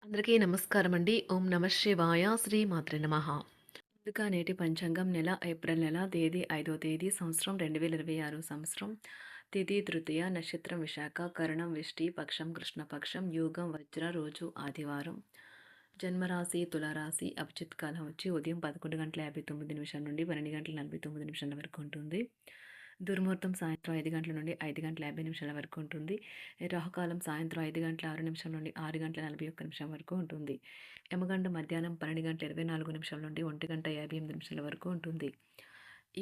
అందరికీ నమస్కారం అండి. ఓం నమ శివాయ. శ్రీ మాత్రే నమః. ముందుగా నేటి పంచాంగం నెల ఏప్రిల్ నెల తేదీ 5వ తేదీ సంవత్సరం 2026 సంవత్సరం. తిథి తృతీయ, నక్షత్రం విశాఖ, కరణం విష్టి, పక్షం కృష్ణపక్షం, యోగం వజ్ర, రోజు ఆదివారం. జన్మరాశి తులారాశి. అభిజిత్ కాలం వచ్చి ఉదయం 11:59 నుండి 12:49 వరకు ఉంటుంది. దుర్ముహూర్తం సాయంత్రం 5 గంటల నుండి 5:50 వరకు ఉంటుంది. రాహుకాలం సాయంత్రం 5:06 నుండి 6:41 వరకు ఉంటుంది. యమగండ మధ్యాహ్నం 12:24 నుండి 1:58 వరకు ఉంటుంది.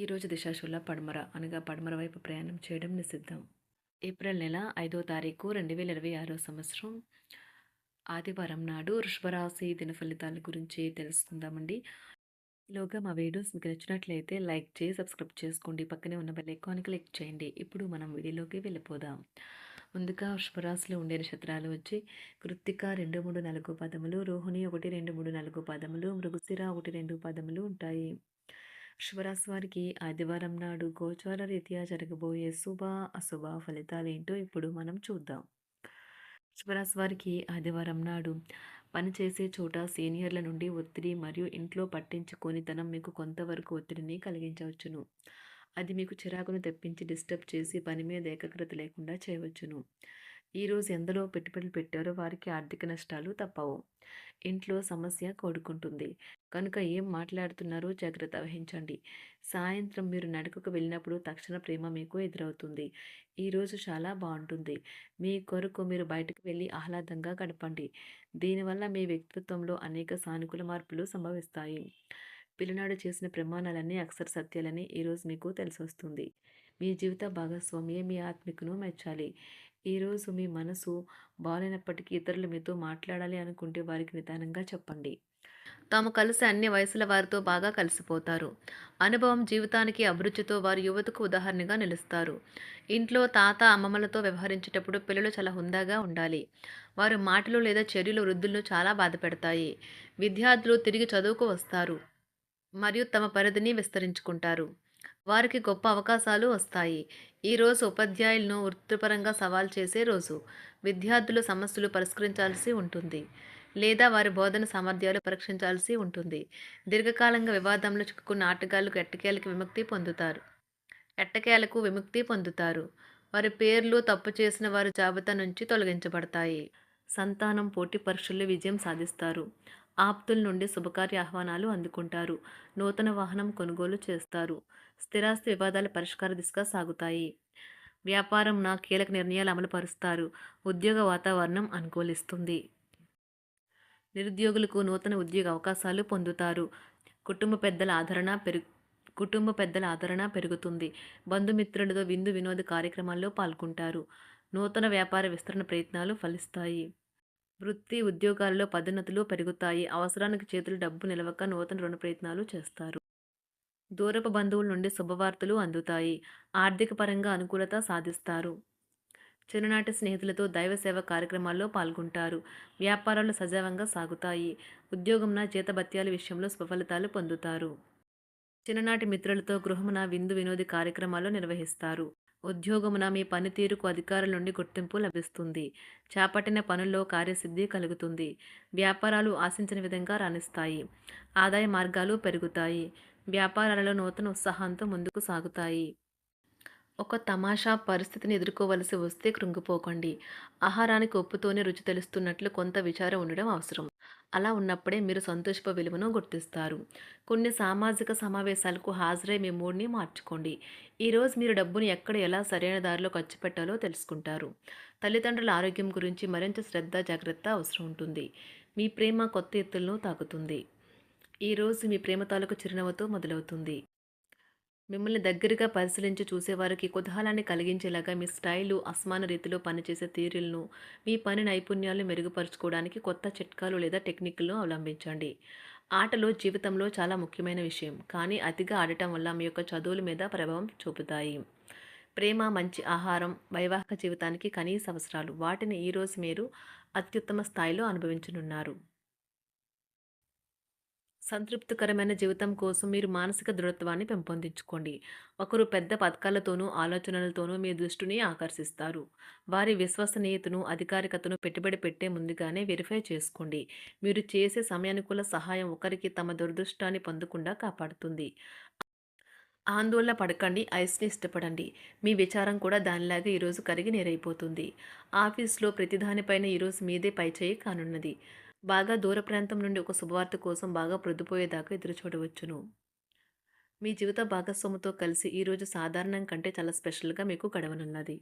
ఈరోజు దిశాశూల పడమర అనగా పడమర వైపు ప్రయాణం చేయడం నిషిద్ధం. ఏప్రిల్ నెల 5వ తారీఖు 2026 సంవత్సరం ఆదివారం నాడు వృషభరాశి దిన ఫలితాల గురించి తెలుసుకుందామండి. ఈలోగా మా వీడియోస్ మీకు నచ్చినట్లయితే లైక్ చేసి సబ్స్క్రైబ్ చేసుకోండి. పక్కనే ఉన్న బెల్ ఐకాన్‌ని క్లిక్ చేయండి. ఇప్పుడు మనం వీడియోలోకి వెళ్ళిపోదాం. ముందుగా వృషభరాశిలో ఉండే నక్షత్రాలు వచ్చి కృత్తిక 2, 3, 4 పదములు, రోహిణి 1, 2, 3, 4 పదములు, మృగశిర 1, 2 పదములు ఉంటాయి. వృషభరాశి వారికి ఆదివారం నాడు గోచార రీత్యా జరగబోయే శుభ, అశుభ ఫలితాలేంటో ఇప్పుడు మనం చూద్దాం. వృషభరాశి వారికి ఆదివారం నాడు పనిచేసే చోట సీనియర్ల నుండి ఒత్తిడి మరియు ఇంట్లో పట్టించుకోనితనం మీకు కొంతవరకు ఒత్తిడిని కలిగించవచ్చును. అది మీకు చిరాకును తెప్పించి డిస్టర్బ్ చేసి పని మీద ఏకాగ్రత లేకుండా చేయవచ్చును. ఈరోజు ఎందరో పెట్టుబడులు పెట్టారో వారికి ఆర్థిక నష్టాలు తప్పవు. ఇంట్లో సమస్య కోడుకుంటుంది కనుక ఏం మాట్లాడుతున్నారో జాగ్రత్త వహించండి. సాయంత్రం మీరు నడకకు వెళ్ళినప్పుడు తక్షణ ప్రేమ మీకు ఎదురవుతుంది. ఈరోజు చాలా బాగుంటుంది. మీ కొరకు మీరు బయటకు వెళ్ళి ఆహ్లాదంగా గడపండి. దీనివల్ల మీ వ్యక్తిత్వంలో అనేక సానుకూల మార్పులు సంభవిస్తాయి. పిల్లనాడు చేసిన ప్రమాణాలన్నీ అక్షర సత్యాలని ఈరోజు మీకు తెలిసొస్తుంది. మీ జీవిత భాగస్వామియే మీ ఆత్మికను మెచ్చాలి. ఈరోజు మీ మనసు బాలేనప్పటికీ ఇతరులు మీతో మాట్లాడాలి అనుకుంటే వారికి నిదానంగా చెప్పండి. తాము కలిసి అన్ని వయసుల వారితో బాగా కలిసిపోతారు. అనుభవం జీవితానికి అభిరుచితో వారు యువతకు ఉదాహరణగా నిలుస్తారు. ఇంట్లో తాత అమ్మమ్మలతో వ్యవహరించేటప్పుడు పిల్లలు చాలా హుందాగా ఉండాలి. వారి మాటలు లేదా చర్యలు వృద్ధులను చాలా బాధపెడతాయి. విద్యార్థులు తిరిగి చదువుకు వస్తారు మరియు తమ పరిధిని విస్తరించుకుంటారు. వారికి గొప్ప అవకాశాలు వస్తాయి. ఈరోజు ఉపాధ్యాయులను వృత్తిపరంగా సవాల్ చేసే రోజు. విద్యార్థులు సమస్యలు పరిష్కరించాల్సి ఉంటుంది లేదా వారి బోధన సామర్థ్యాలు పరీక్షించాల్సి ఉంటుంది. దీర్ఘకాలంగా వివాదంలో చిక్కుకున్న ఆటగాళ్లకు ఎట్టకేలకు విముక్తి పొందుతారు. వారి పేర్లు తప్పు చేసిన వారి జాబితా నుంచి తొలగించబడతాయి. సంతానం పోటీ పరీక్షల్లో విజయం సాధిస్తారు. ఆప్తుల నుండి శుభకార్య ఆహ్వానాలు అందుకుంటారు. నూతన వాహనం కొనుగోలు చేస్తారు. స్థిరాస్తి వివాదాల పరిష్కార దిశగా సాగుతాయి. వ్యాపారంన కీలక నిర్ణయాలు అమలు పరుస్తారు. ఉద్యోగ వాతావరణం అనుకూలిస్తుంది. నిరుద్యోగులకు నూతన ఉద్యోగ అవకాశాలు పొందుతారు. కుటుంబ పెద్దల ఆదరణ పెరుగుతుంది. బంధుమిత్రులతో విందు వినోద కార్యక్రమాల్లో పాల్గొంటారు. నూతన వ్యాపార విస్తరణ ప్రయత్నాలు ఫలిస్తాయి. వృత్తి ఉద్యోగాల్లో పదోన్నతులు పెరుగుతాయి. అవసరానికి చేతులు డబ్బు నిలవక నూతన రుణ ప్రయత్నాలు చేస్తారు. దూరపు బంధువుల నుండి శుభవార్తలు అందుతాయి. ఆర్థిక పరంగా అనుకూలత సాధిస్తారు. చిన్ననాటి స్నేహితులతో దైవ సేవ కార్యక్రమాల్లో పాల్గొంటారు. వ్యాపారాలు సజావంగా సాగుతాయి. ఉద్యోగంన జీతభత్యాల విషయంలో స్వఫలితాలు పొందుతారు. చిన్ననాటి మిత్రులతో గృహమున విందు వినోది కార్యక్రమాలు నిర్వహిస్తారు. ఉద్యోగమున మీ పనితీరుకు అధికారుల నుండి గుర్తింపు లభిస్తుంది. చేపట్టిన పనుల్లో కార్యసిద్ధి కలుగుతుంది. వ్యాపారాలు ఆశించిన విధంగా రాణిస్తాయి. ఆదాయ మార్గాలు పెరుగుతాయి. వ్యాపారాలలో నూతన ఉత్సాహంతో ముందుకు సాగుతాయి. ఒక తమాషా పరిస్థితిని ఎదుర్కోవలసి వస్తే కృంగిపోకండి. ఆహారానికి ఉప్పుతోనే రుచి తెలుస్తున్నట్లు కొంత విచారం ఉండడం అవసరం. అలా ఉన్నప్పుడే మీరు సంతోషపు విలువను గుర్తిస్తారు. కొన్ని సామాజిక సమావేశాలకు హాజరై మీ మూడ్ని మార్చుకోండి. ఈరోజు మీరు డబ్బుని ఎక్కడ ఎలా సరైన దారిలో ఖర్చు పెట్టాలో తెలుసుకుంటారు. తల్లిదండ్రుల ఆరోగ్యం గురించి మరింత శ్రద్ధ జాగ్రత్త అవసరం ఉంటుంది. మీ ప్రేమ కొత్త ఎత్తులను తాకుతుంది. ఈరోజు మీ ప్రేమ తాలూకు చిరునవ్వుతో మొదలవుతుంది. మిమ్మల్ని దగ్గరగా పరిశీలించి చూసేవారికి కుతూహలాన్ని కలిగించేలాగా మీ స్టైలు, అసమాన రీతిలో పనిచేసే తీరులను, మీ పని నైపుణ్యాలను మెరుగుపరుచుకోవడానికి కొత్త చిట్కాలు లేదా టెక్నిక్లను అవలంబించండి. ఆటలు జీవితంలో చాలా ముఖ్యమైన విషయం, కానీ అతిగా ఆడటం వల్ల మీ యొక్క చదువుల మీద ప్రభావం చూపుతాయి. ప్రేమ, మంచి ఆహారం, వైవాహిక జీవితానికి కనీస అవసరాలు. వాటిని ఈరోజు మీరు అత్యుత్తమ స్థాయిలో అనుభవించనున్నారు. సంతృప్తికరమైన జీవితం కోసం మీరు మానసిక దృఢత్వాన్ని పెంపొందించుకోండి. ఒకరు పెద్ద పథకాలతోనూ, ఆలోచనలతోనూ మీ దృష్టిని ఆకర్షిస్తారు. వారి విశ్వసనీయతను, అధికారికతను పెట్టుబడి పెట్టే ముందుగానే వెరిఫై చేసుకోండి. మీరు చేసే సమయానుకూల సహాయం ఒకరికి తమ దురదృష్టాన్ని పొందకుండా కాపాడుతుంది. ఆందోళన పడకండి. ఐస్‌ని ఇష్టపడండి. మీ విచారం కూడా దానిలాగే ఈరోజు కరిగి నీరైపోతుంది. ఆఫీస్‌లో ప్రతి దానిపైన ఈరోజు మీదే పైచేయి కానున్నది. బాగా దూర ప్రాంతం నుండి ఒక శుభవార్త కోసం బాగా ప్రొద్దుపోయేదాకా ఎదురుచూడవచ్చును. మీ జీవిత భాగస్వామితో కలిసి ఈరోజు సాధారణం కంటే చాలా స్పెషల్‌గా మీకు గడవనున్నది.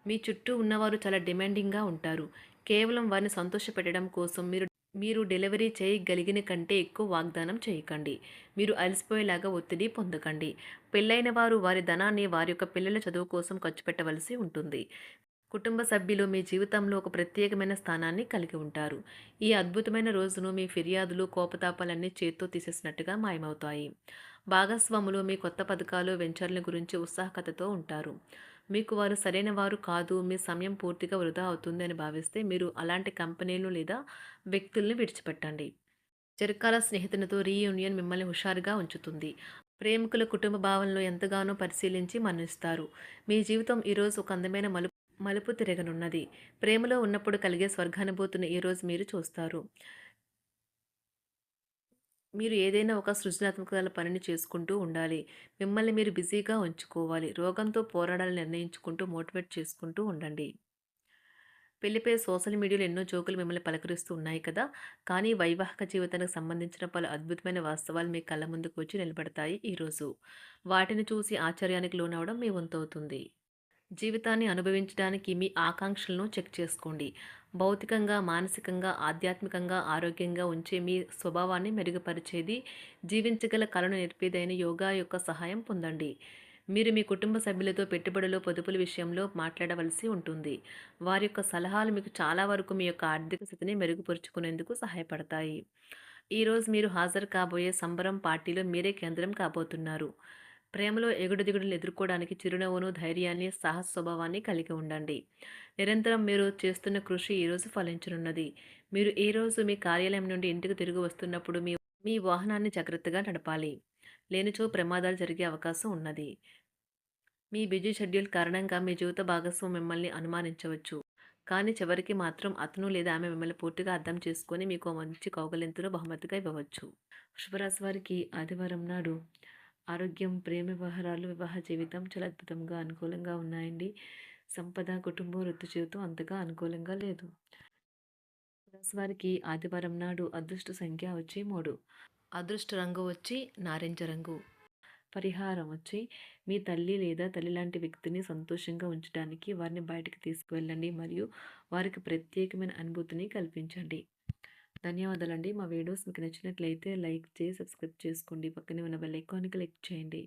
మీ చుట్టూ ఉన్నవారు చాలా డిమాండింగ్‌గా ఉంటారు. కేవలం వారిని సంతోషపెట్టడం కోసం మీరు మీరు డెలివరీ చేయగలిగిన కంటే ఎక్కువ వాగ్దానం చేయకండి. మీరు అలసిపోయేలాగా ఒత్తిడి పొందకండి. పెళ్ళైన వారు వారి ధనాన్ని వారి యొక్క పిల్లల చదువు కోసం ఖర్చు పెట్టవలసి ఉంటుంది. కుటుంబ సభ్యులు మీ జీవితంలో ఒక ప్రత్యేకమైన స్థానాన్ని కలిగి ఉంటారు. ఈ అద్భుతమైన రోజును మీ ఫిర్యాదులు, కోపతాపాలన్నీ చేత్తో తీసేసినట్టుగా మాయమవుతాయి. భాగస్వాములు మీ కొత్త పథకాలు, వెంచర్ల గురించి ఉత్సాహకతతో ఉంటారు. మీకు వారు సరైన వారు కాదు, మీ సమయం పూర్తిగా వృధా అవుతుంది అని భావిస్తే మీరు అలాంటి కంపెనీలు లేదా వ్యక్తుల్ని విడిచిపెట్టండి. చిరకాల స్నేహితునితో రీయూనియన్ మిమ్మల్ని హుషారుగా ఉంచుతుంది. ప్రేమికుల కుటుంబ భావనలు ఎంతగానో పరిశీలించి మన్నిస్తారు. మీ జీవితం ఈరోజు ఒక అందమైన మలుపు తిరగనున్నది. ప్రేమలో ఉన్నప్పుడు కలిగే స్వర్గానుభూతిని ఈరోజు మీరు చూస్తారు. మీరు ఏదైనా ఒక సృజనాత్మక పనిని చేసుకుంటూ ఉండాలి. మిమ్మల్ని మీరు బిజీగా ఉంచుకోవాలి. రోగంతో పోరాడాలని నిర్ణయించుకుంటూ మోటివేట్ చేసుకుంటూ ఉండండి. పెళ్లిపై సోషల్ మీడియాలో ఎన్నో జోకులు మిమ్మల్ని పలకరిస్తూ ఉన్నాయి కదా! కానీ వైవాహిక జీవితానికి సంబంధించిన పలు అద్భుతమైన వాస్తవాలు మీ కళ్ళ ముందుకు వచ్చి నిలబడతాయి ఈరోజు. వాటిని చూసి ఆశ్చర్యానికి లోనవ్వడం మీ వంతవుతుంది. జీవితాన్ని అనుభవించడానికి మీ ఆకాంక్షలను చెక్ చేసుకోండి. భౌతికంగా, మానసికంగా, ఆధ్యాత్మికంగా ఆరోగ్యంగా ఉంచే మీ స్వభావాన్ని మెరుగుపరిచేది, జీవించగల కళను నేర్పేదైన యోగా యొక్క సహాయం పొందండి. మీరు మీ కుటుంబ సభ్యులతో పెట్టుబడులు, పొదుపుల విషయంలో మాట్లాడవలసి ఉంటుంది. వారి యొక్క సలహాలు మీకు చాలా వరకు మీ యొక్క ఆర్థిక స్థితిని మెరుగుపరుచుకునేందుకు సహాయపడతాయి. ఈరోజు మీరు హాజరు కాబోయే సంబరం పార్టీలో మీరే కేంద్రం కాబోతున్నారు. ప్రేమలో ఎగుడుదిగుడులను ఎదుర్కోవడానికి చిరునవ్వును, ధైర్యాన్ని, సాహస స్వభావాన్ని కలిగి ఉండండి. నిరంతరం మీరు చేస్తున్న కృషి ఈరోజు ఫలించనున్నది. మీరు ఈ రోజు మీ కార్యాలయం నుండి ఇంటికి తిరిగి వస్తున్నప్పుడు మీ మీ వాహనాన్ని జాగ్రత్తగా నడపాలి. లేనిచో ప్రమాదాలు జరిగే అవకాశం ఉన్నది. మీ బిజీ షెడ్యూల్ కారణంగా మీ జీవిత భాగస్వామి మిమ్మల్ని అనుమానించవచ్చు. కానీ చివరికి మాత్రం అతను లేదా ఆమె మిమ్మల్ని పూర్తిగా అర్థం చేసుకొని మీకు ఓ మంచి కౌగిలింతను బహుమతిగా ఇవ్వవచ్చు. వృషభరాశి వారికి ఆదివారం నాడు ఆరోగ్యం, ప్రేమ వ్యవహారాలు, వివాహ జీవితం చాలా అద్భుతంగా అనుకూలంగా ఉన్నాయండి. సంపద, కుటుంబం, వృత్తి జీవితం అంతగా అనుకూలంగా లేదు. రాశి వారికి ఆదివారం నాడు అదృష్ట సంఖ్య వచ్చి 3. అదృష్ట రంగు వచ్చి నారింజ రంగు. పరిహారం వచ్చి మీ తల్లి లేదా తల్లి లాంటి వ్యక్తిని సంతోషంగా ఉంచడానికి వారిని బయటికి తీసుకువెళ్ళండి మరియు వారికి ప్రత్యేకమైన అనుభూతిని కల్పించండి. ధన్యవాదాలండి. మా వీడియోస్ మీకు నచ్చినట్లయితే లైక్ చేసి సబ్స్క్రైబ్ చేసుకోండి. పక్కనే ఉన్న బెల్ ఐకాన్‌ని క్లిక్ చేయండి.